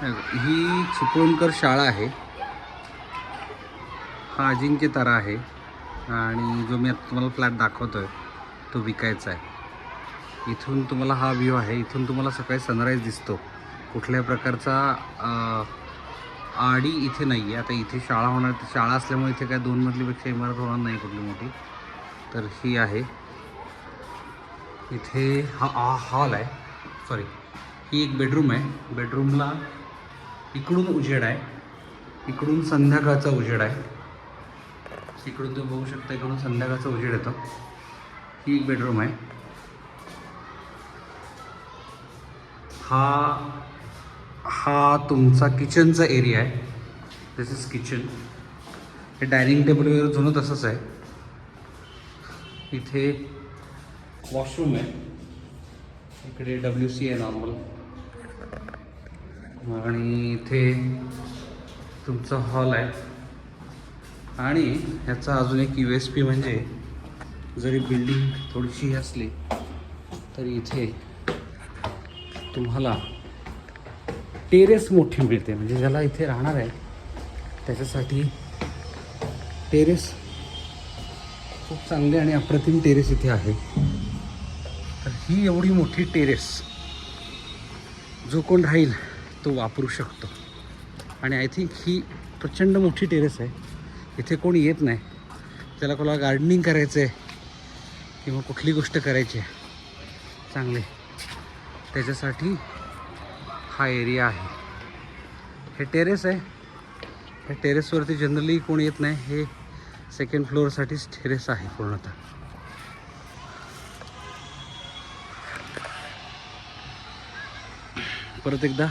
ही चिपळूणकर शाळा आहे. हा अजिंक्य तारा आहे आणि जो मी आता तुम्हाला फ्लॅट दाखवतोय तो विकायचा आहे. इथून तुम्हाला हा व्ह्यू आहे. इथून तुम्हाला सकाळी सनराईज दिसतो. कुठल्याही प्रकारचा आडी इथे नाही आहे. आता इथे शाळा होणार, शाळा असल्यामुळे इथे काय 2 मजलीपेक्षा इमारत होणार नाही कुठली मोठी. तर ही आहे. इथे हा हॉल आहे, सॉरी ही एक बेडरूम आहे. बेडरूमला इकडून उजेड आहे, इकडून संध्याकाळचा उजेड आहे. इकडून तुम्ही बघू शकता, इकडून संध्याकाळचा उजेड येतो. ही एक बेडरूम आहे. हा तुमचा किचनचा एरिया आहे. दिस इज किचन. हे डायनिंग टेबल वगैरे जुनं तसंच आहे. इथे वॉशरूम आहे. इकडे WC आहे नॉर्मल. आणि इथे तुमचा हॉल आहे. आणि ह्याचा अजून एक USP म्हणजे जरी बिल्डिंग थोडीशी असली तरी इथे तुम्हाला टेरेस मोठी मिळते. म्हणजे ज्याला इथे राहणार आहे त्याच्यासाठी टेरेस खूप चांगले आणि अप्रतिम टेरेस इथे आहे. तर ही एवढी मोठी टेरेस जो कोण राहील तो वापरू शकतो. आणि आय थिंक ही प्रचंड मोठी टेरेस आहे. इथे कोणी येत नाही. त्याला कोणाला गार्डनिंग करायचं आहे किंवा कुठली गोष्ट करायची आहे चांगले, त्याच्यासाठी हा एरिया आहे. हे टेरेस आहे. ह्या टेरेसवरती जनरली कोणी येत नाही. हे सेकंड फ्लोअरसाठीच टेरेस आहे पूर्णतः. परत एकदा